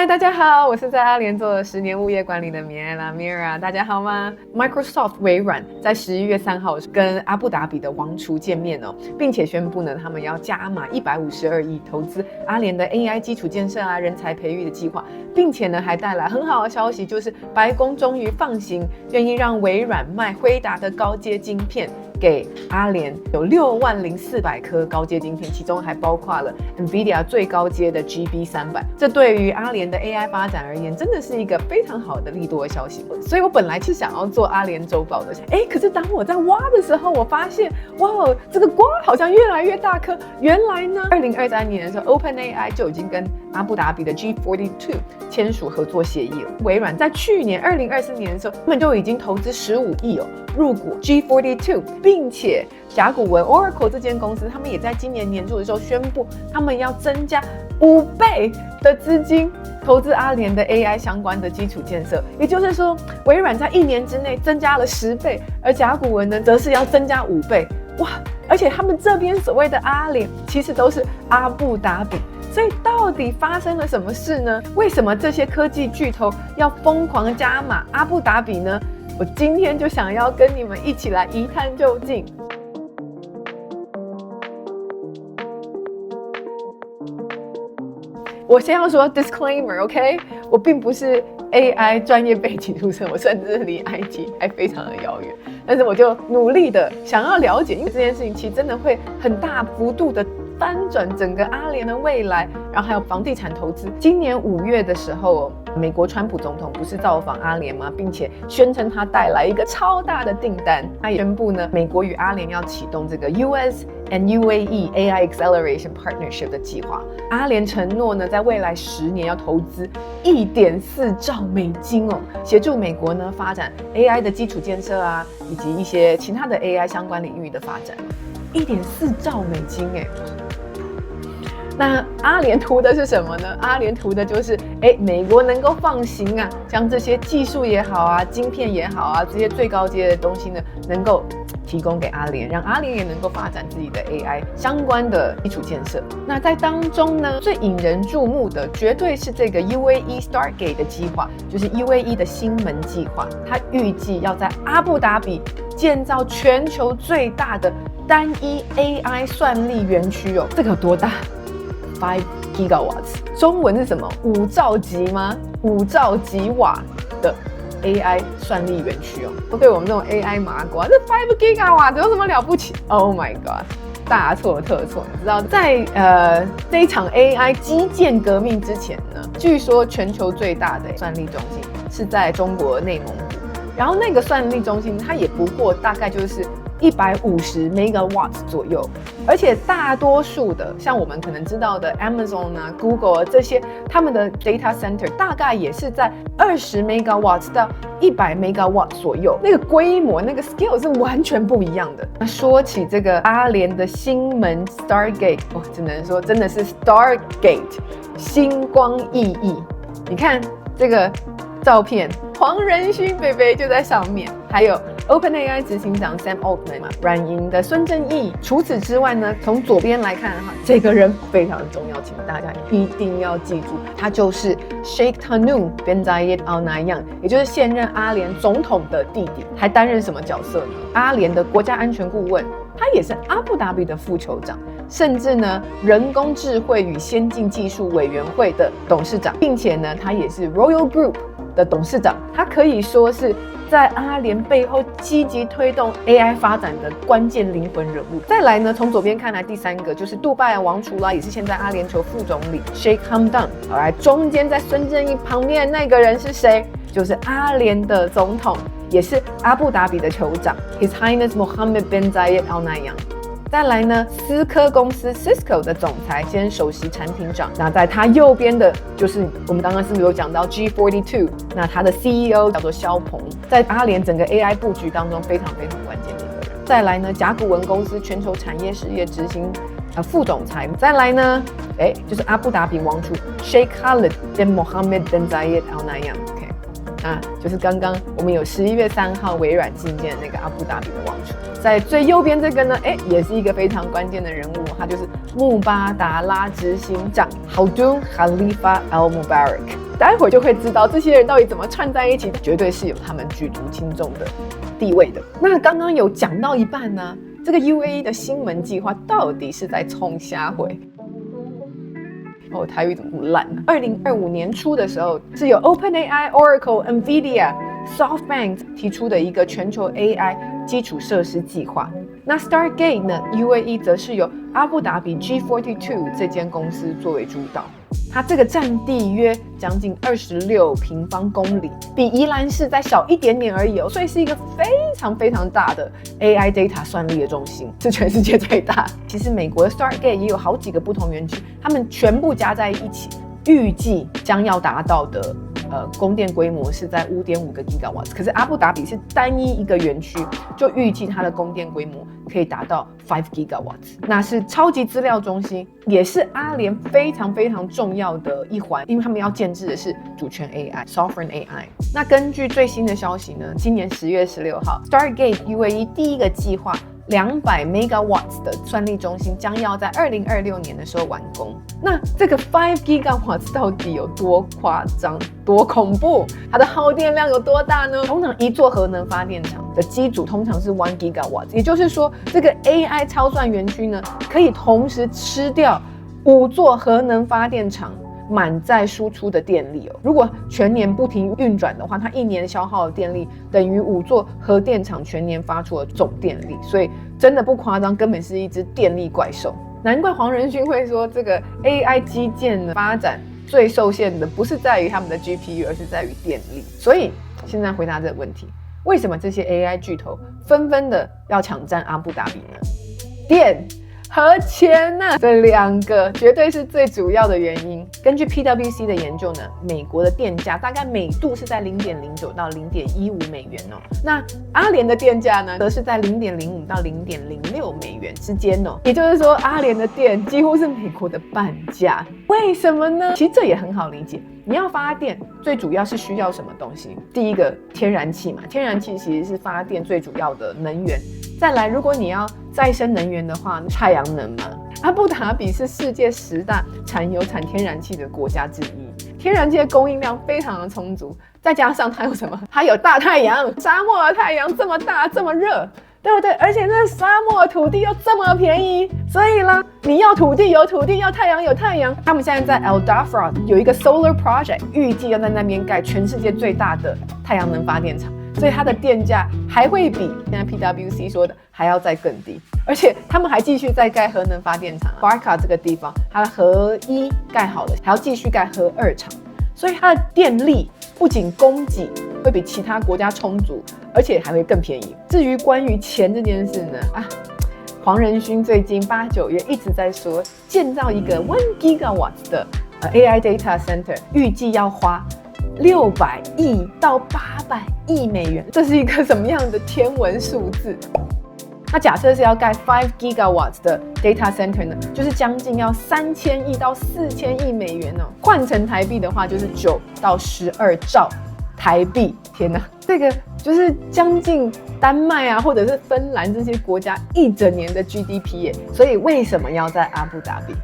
嗨，大家好，我是在阿联做了10年物业管理的米埃拉 Mira， 大家好吗 ？Microsoft 微软在11月3号跟阿布达比的王储见面哦，并且宣布呢，他们要加码152亿投资阿联的 AI 基础建设啊、人才培育的计划，并且呢还带来很好的消息，就是白宫终于放行，愿意让微软卖辉达的高阶晶片给阿联，有60400颗高阶晶片，其中还包括了 NVIDIA 最高阶的 GB300。这对于阿联的 AI 发展而言，真的是一个非常好的利多的消息。所以我本来是想要做阿联周报的，可是当我在挖的时候，我发现，哇，这个瓜好像越来越大颗。原来呢，2023年的时候 ，OpenAI 就已经跟阿布达比的 G42 签署合作协议了。微软在去年2024年的时候，他们就已经投资15亿入股 G42， 并且甲骨文 Oracle 这间公司，他们也在今年年初的时候宣布，他们要增加5倍的资金投资阿联的 AI 相关的基础建设。也就是说，微软在1年之内增加了10倍，而甲骨文呢，则是要增加5倍。哇！而且他们这边所谓的阿联，其实都是阿布达比。所以到底发生了什么事呢？为什么这些科技巨头要疯狂加码阿布达比呢？我今天就想要跟你们一起来一探究竟。我先要说 disclaimer，OK？ 我并不是 AI 专业背景出身，我甚至离 IT 还非常的遥远。但是我就努力的想要了解，因为这件事情其实真的会很大幅度的翻转整个阿联的未来，然后还有房地产投资。今年5月的时候，美国川普总统不是造访阿联吗？并且宣称他带来一个超大的订单。他也宣布呢，美国与阿联要启动这个 US and UAE AI Acceleration Partnership 的计划。阿联承诺呢，在未来10年要投资1.4兆美金协助美国呢发展 AI 的基础建设啊，以及一些其他的 AI 相关领域的发展。1.4兆美金那阿联图的是什么呢？阿联图的就是美国能够放行啊，将这些技术也好啊、晶片也好啊，这些最高阶的东西呢，能够提供给阿联，让阿联也能够发展自己的 AI 相关的基础建设。那在当中呢，最引人注目的绝对是这个 UAE Stargate 的计划，就是 UAE 的星门计划。它预计要在阿布达比建造全球最大的单一 AI 算力园区这个有多大？5 gigawatts， 中文是什么？5兆级吗？5兆级瓦的 AI 算力园区都对我们这种 AI 麻瓜，这5 gigawatts 有什么了不起 ？Oh my god， 大错特错！你知道，在这一场 AI 基建革命之前呢，据说全球最大的算力中心是在中国内蒙古，然后那个算力中心它也不过大概就是150 megawatts 左右，而且大多数的像我们可能知道的 Amazon 啊、Google 啊这些，他们的 data center 大概也是在20 megawatts 到100 megawatts 左右，那个规模、那个 scale 是完全不一样的。那说起这个阿联的星门 Stargate， 只能说真的是 Stargate， 星光熠熠。你看这个照片，黄仁勋贝贝就在上面，还有 OpenAI 执行长 Sam Altman 软银的孙正义。除此之外呢，从左边来看这个人非常重要，请大家一定要记住，他就是 Sheikh Tahnoon bin Zayed Al Nahyan， 也就是现任阿联总统的弟弟，还担任什么角色呢？阿联的国家安全顾问，他也是阿布达比的副酋长，甚至呢人工智慧与先进技术委员会的董事长，并且呢他也是 Royal Group 的董事长。他可以说是在阿联背后积极推动 AI 发展的关键灵魂人物。再来呢，从左边看来，第3个就是杜拜王储啦，也是现在阿联酋副总理 Sheikh Hamdan。好来，中间在孙正义旁边的那个人是谁？就是阿联的总统，也是阿布达比的酋长 His Highness Mohammed bin Zayed Al Nahyan。再来呢，思科公司 Cisco 的总裁兼首席产品长，那在他右边的就是我们刚刚是不是有讲到 G42， 那他的 CEO 叫做肖鹏，在阿联整个 AI 布局当中非常非常关键的一个人。再来呢，甲骨文公司全球产业事业执行副总裁。再来呢，就是阿布达比王储 Sheikh Khaled bin Mohammed bin Zayed Al Nahyan。就是刚刚我们有11月3号微软觐见那个阿布达比的王储。在最右边这个呢，也是一个非常关键的人物，他就是穆巴达拉执行长 Khaldoon Khalifa Al Mubarak。待会儿就会知道这些人到底怎么串在一起，绝对是有他们举足轻重的地位的。那刚刚有讲到一半呢，这个 UAE 的新门计划到底是在冲瞎回？哦，台语怎么那么烂呢？2025年初的时候，是由 OpenAI、Oracle、NVIDIA、SoftBank 提出的一个全球 AI 基础设施计划。那 Stargate 呢 ，UAE 则是由阿布达比 G42 这间公司作为主导。它这个占地约将近26平方公里，比宜兰市再小一点点而已哦，所以是一个非常非常大的 AI data 算力的中心，是全世界最大。其实美国的 Stargate 也有好几个不同园区，他们全部加在一起，预计将要达到的供电规模是在5.5个 gigawatts， 可是阿布达比是单一个园区，就预计它的供电规模可以达到5 gigawatts， 那是超级资料中心，也是阿联非常非常重要的一环，因为他们要建制的是主权 AI、Sovereign AI。那根据最新的消息呢，今年10月16号 ，Stargate UAE 第一个计划200 megawatts 的算力中心将要在2026年的时候完工。那这个5 gigawatts 到底有多夸张、多恐怖？它的耗电量有多大呢？通常一座核能发电厂的机组通常是1 gigawatts， 也就是说，这个 AI 超算园区呢，可以同时吃掉5座核能发电厂满载输出的电力哦。如果全年不停运转的话，它一年消耗的电力等于5座核电厂全年发出的总电力，所以真的不夸张，根本是一只电力怪兽。难怪黄仁勋会说，这个 AI 基建的发展最受限的不是在于他们的 GPU， 而是在于电力。所以现在回答这个问题，为什么这些 AI 巨头纷纷的要抢占阿布达比呢？电和钱呢，这2个绝对是最主要的原因。根据 PwC 的研究呢，美国的电价大概每度是在 0.09 到 0.15 美元哦。那阿联的电价呢，则是在 0.05 到 0.06 美元之间哦。也就是说，阿联的电几乎是美国的半价。为什么呢？其实这也很好理解。你要发电，最主要是需要什么东西？第一个，天然气嘛，天然气其实是发电最主要的能源。再来，如果你要再生能源的话，太阳能嘛。阿布达比是世界10大产油产天然气的国家之一，天然气的供应量非常的充足，再加上它有什么？它有大太阳，沙漠的太阳这么大这么热，对不对？而且那沙漠土地又这么便宜，所以啦，你要土地有土地，要太阳有太阳。他们现在在 El Dafra 有一个 Solar Project， 预计要在那边盖全世界最大的太阳能发电厂。所以它的电价还会比现在 PwC 说的还要再更低，而且他们还继续在盖核能发电厂。Barca 这个地方，它的核1盖好了，还要继续盖核2厂，所以它的电力不仅供给会比其他国家充足，而且还会更便宜。至于关于钱这件事呢，黄仁勋最近8、9月一直在说，建造一个1 gigawatts 的AI data center， 预计要花600亿到800亿美元，这是一个什么样的天文数字？那假设是要盖5 gigawatts 的 data center 呢，就是将近要3000亿到4000亿美元哦。换成台币的话，就是9到12兆台币。天哪，这个就是将近丹麦啊，或者是芬兰这些国家一整年的 GDP 耶。所以为什么要在阿布达比？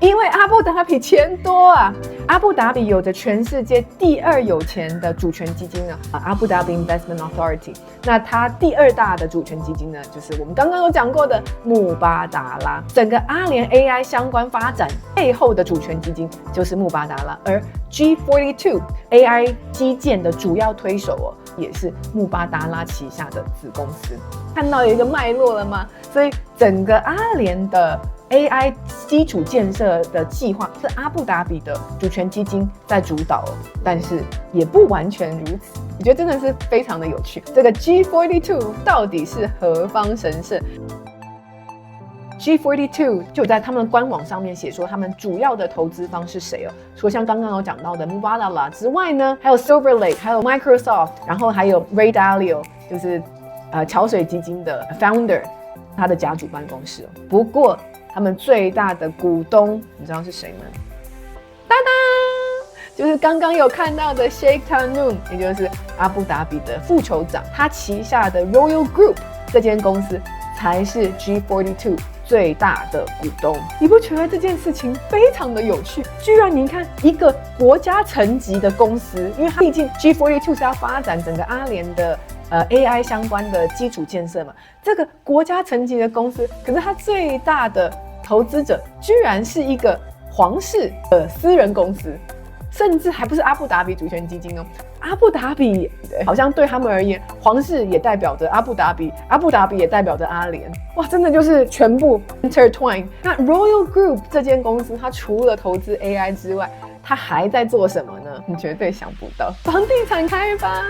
因为阿布达比钱多啊！阿布达比有着全世界第2有钱的主权基金呢，阿布达比 Investment Authority。那它第2大的主权基金呢，就是我们刚刚有讲过的穆巴达拉。整个阿联 AI 相关发展背后的主权基金就是穆巴达拉，而 G42 AI 基建的主要推手哦，也是穆巴达拉旗下的子公司。看到有一个脉络了吗？所以整个阿联的AI 基础建设的计划是阿布达比的主权基金在主导哦，但是也不完全如此。我觉得真的是非常的有趣。这个 G42 到底是何方神圣？ G42 就在他们的官网上面写说，他们主要的投资方是谁哦？除了像刚刚有讲到的 Mubadala 之外呢，还有 Silver Lake， 还有 Microsoft， 然后还有 Ray Dalio， 就是桥水基金的 founder， 他的家族办公室哦。不过他们最大的股东，你知道是谁吗？哒哒，就是刚刚有看到的 Sheikh Tahnoon， 也就是阿布达比的副酋长，他旗下的 Royal Group 这间公司才是 G42 最大的股东。你不觉得这件事情非常的有趣？居然你看一个国家层级的公司，因为它毕竟 G42 是要发展整个阿联的AI 相关的基础建设嘛，这个国家层级的公司，可是它最大的投资者居然是一个皇室的私人公司，甚至还不是阿布达比主权基金哦。阿布达比好像对他们而言，皇室也代表着阿布达比，阿布达比也代表着阿联。哇，真的就是全部 intertwine。那 Royal Group 这间公司，它除了投资 AI 之外，它还在做什么呢？你绝对想不到，房地产开发。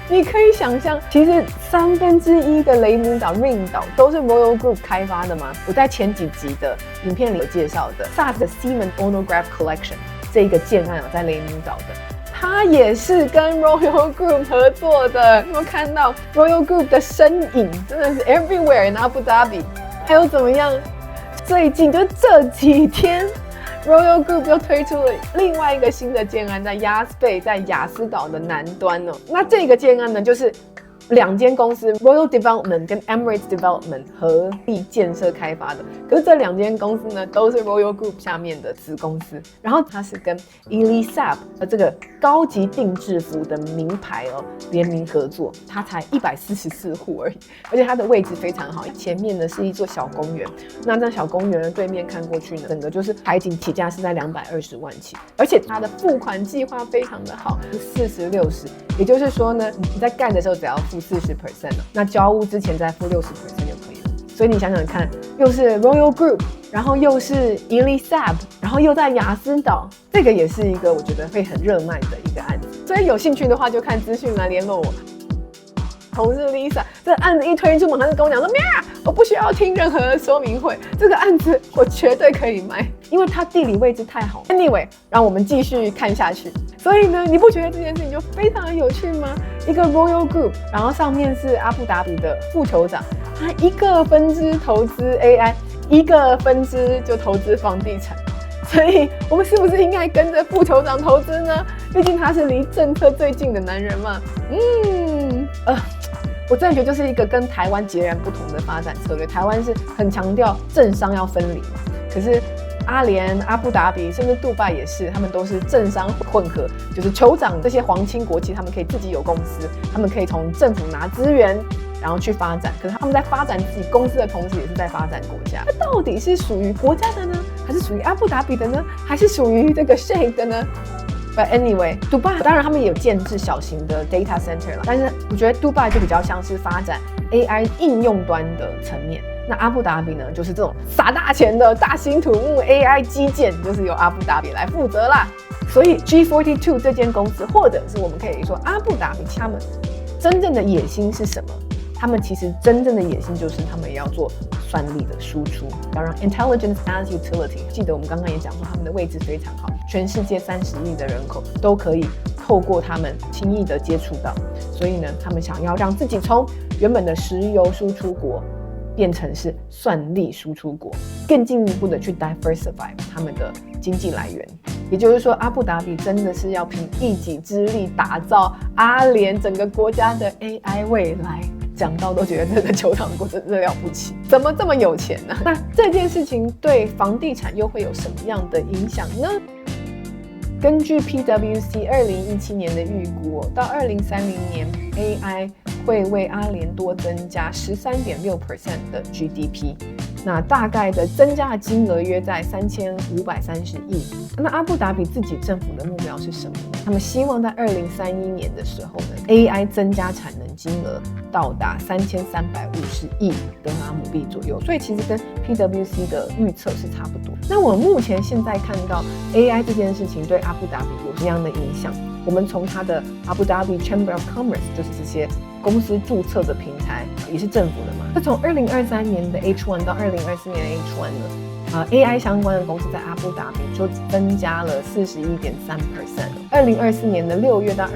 你可以想象，其实1/3的雷姆岛 Ring 岛都是 Royal Group 开发的吗？我在前几集的影片里有介绍的 SARS 的 Seaman Phonograph Collection 这一个建案在雷姆岛的，它也是跟 Royal Group 合作的。有没有看到 Royal Group 的身影？真的是 everywhere in Abu Dhabi。还有怎么样？最近就这几天。Royal Group 又推出了另外一个新的建案，在雅斯贝，在雅斯岛的南端哦。那这个建案呢，就是2间公司 Royal Development 跟 Emirates Development 合力建设开发的。可是这2间公司呢，都是 Royal Group 下面的子公司。然后它是跟 Elisab 这个高级定制服的名牌哦联名合作，它才144户而已，而且它的位置非常好，前面呢是一座小公园。那这小公园的对面看过去呢，整个就是海景，起价是在220万起，而且它的付款计划非常的好，是40-60，也就是说呢，你在盖的时候只要付40%了，那交屋之前再付60%就可以了。所以你想想看，又是 Royal Group， 然后又是 Elisab， 然后又在雅斯岛，这个也是一个我觉得会很热卖的一个案子。所以有兴趣的话，就看资讯来联络我。同事 Lisa， 这个案子一推出，马上就跟我讲说：“喵，我不需要听任何说明会，这个案子我绝对可以卖，因为它地理位置太好。” Anyway， 让我们继续看下去。所以呢，你不觉得这件事情就非常的有趣吗？一个 Royal Group， 然后上面是阿布达比的副酋长，他一个分支投资 AI， 一个分支就投资房地产。所以我们是不是应该跟着副酋长投资呢？毕竟他是离政策最近的男人嘛。我真的觉得就是一个跟台湾截然不同的发展策略。台湾是很强调政商要分离嘛，可是阿联、阿布达比甚至杜拜也是，他们都是政商混合，就是酋长这些皇亲国戚，他们可以自己有公司，他们可以从政府拿资源，然后去发展。可是他们在发展自己公司的同时，也是在发展国家。那到底是属于国家的呢，还是属于阿布达比的呢，还是属于这个 Sheikh 的呢？But anyway， 杜拜当然他们也有建制小型的 data center 了，但是我觉得杜拜就比较像是发展 AI 应用端的层面。那阿布达比呢，就是这种撒大钱的大兴土木 AI 基建，就是由阿布达比来负责啦。所以 G42 这间公司，或者是我们可以说阿布达比，他们真正的野心是什么？他们其实真正的野心就是他们也要做算力的输出，要让 intelligence as utility。记得我们刚刚也讲说，他们的位置非常好，全世界30亿的人口都可以透过他们轻易的接触到。所以呢，他们想要让自己从原本的石油输出国变成是算力输出国，更进一步的去 diversify 他们的经济来源。也就是说，阿布达比真的是要凭一己之力打造阿联整个国家的 AI 未来。讲到都觉得这个酋长国真的了不起，怎么这么有钱呢？那这件事情对房地产又会有什么样的影响呢？根据 PwC 2017年的预估，到2030年 AI 会为阿联多增加13.6% 的 GDP， 那大概的增加的金额约在3530亿。那阿布达比自己政府的目标是什么呢？他们希望在2031年的时候呢 ，AI 增加产能金额到达3350亿德拉姆币左右，所以其实跟 PwC 的预测是差不多。那我目前现在看到 AI 这件事情对阿布达比有什么样的影响？我们从它的阿布达比 Chamber of Commerce， 就是这些公司注册的平台，也是政府的嘛。那从2023年的 H1 到2024年的 H1 呢，AI 相关的公司在阿布达比就增加了41.3%。2024年的6月到2025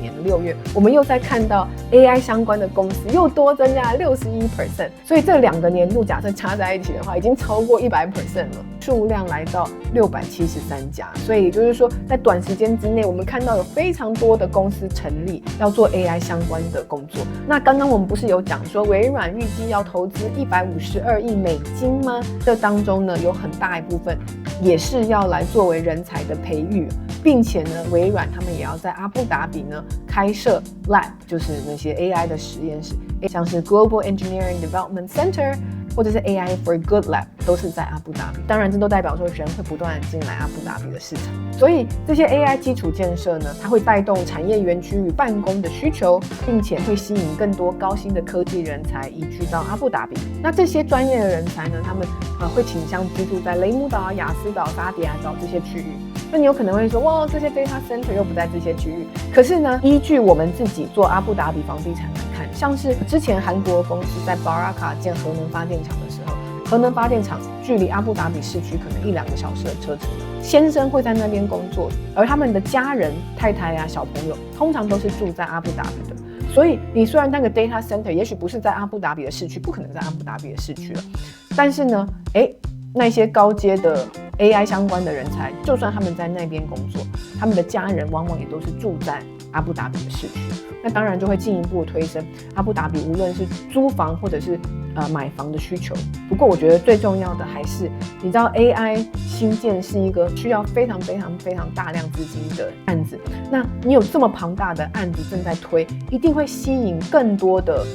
年的6月，我们又在看到 AI 相关的公司又多增加了61%。所以这2个年度假设加在一起的话，已经超过100% 了。数量来到673家，所以也就是说，在短时间之内，我们看到有非常多的公司成立，要做 AI 相关的工作。那刚刚我们不是有讲说，微软预计要投资152亿美金吗？这当中呢，有很大一部分也是要来作为人才的培育，并且呢，微软他们也要在阿布达比呢开设 lab， 就是那些 AI 的实验室，像是 Global Engineering Development Center。或者是 AI for Good Lab 都是在阿布达比，当然这都代表说人会不断进来阿布达比的市场，所以这些 AI 基础建设呢，它会带动产业园区与办公的需求，并且会吸引更多高薪的科技人才移居到阿布达比。那这些专业的人才呢，他们会倾向居住在雷姆岛、雅思岛、沙迪亚岛这些区域。那你有可能会说，哇，这些 data center 又不在这些区域。可是呢，依据我们自己做阿布达比房地产来看，像是之前韩国公司在巴拉卡建核能发电厂的时候，核能发电厂距离阿布达比市区可能1-2个小时的车程，先生会在那边工作，而他们的家人、太太啊、小朋友，通常都是住在阿布达比的。所以你虽然那个 data center 也许不是在阿布达比的市区，不可能在阿布达比的市区了，但是呢，那些高阶的 AI 相关的人才，就算他们在那边工作，他们的家人往往也都是住在阿布达比的市区。那当然就会进一步推升阿布达比无论是租房或者是买房的需求。不过我觉得最重要的还是，你知道 AI 新建是一个需要非常大量资金的案子，那你有这么庞大的案子正在推，一定会吸引更多的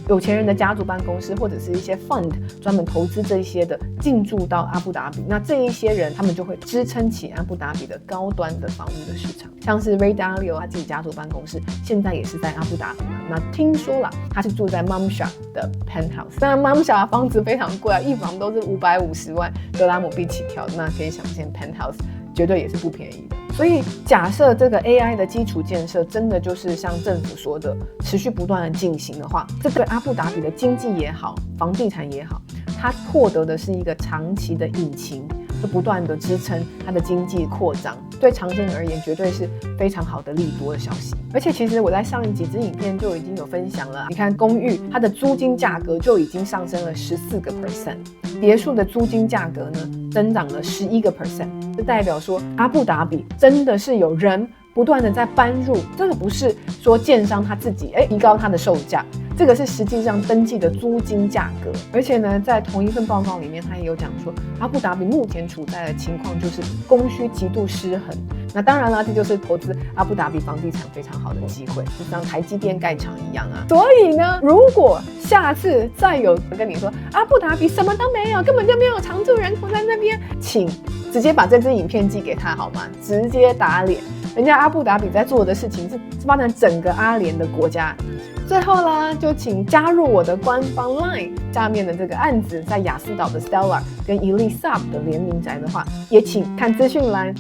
有钱人的家族办公室或者是一些 fund 专门投资这些的进驻到阿布达比。那这一些人他们就会支撑起阿布达比的高端的房屋的市场，像是 Ray Dalio 他自己家族办公室现在也是在阿布达比嘛。那听说啦，他是住在 Mamsha 的 penthouse， 那 Mamsha 的房子非常贵啊，一房都是550万德拉姆币起跳，那可以想见 penthouse 绝对也是不便宜的。所以假设这个 AI 的基础建设真的就是像政府说的持续不断的进行的话，这对阿布达比的经济也好，房地产也好，它获得的是一个长期的引擎，会不断的支撑它的经济扩张，对长线而言绝对是非常好的利多的消息。而且其实我在上几支影片就已经有分享了，你看公寓它的租金价格就已经上升了14%，别墅的租金价格呢增长了11%，这代表说阿布达比真的是有人不断的在搬入，这个不是说建商他自己提高他的售价，这个是实际上登记的租金价格。而且呢，在同一份报告里面，他也有讲说，阿布达比目前处在的情况就是供需极度失衡。那当然啦，这就是投资阿布达比房地产非常好的机会，就像台积电盖厂一样啊。所以呢，如果下次再有人跟你说阿布达比什么都没有，根本就没有常住人口在那边，请直接把这支影片寄给他好吗？直接打脸。人家阿布达比在做的事情是发展整个阿联的国家。最后啦，就请加入我的官方 LINE， 下面的这个案子在雅思岛的 Stellar 跟 Elisab 的联名宅的话，也请看资讯栏。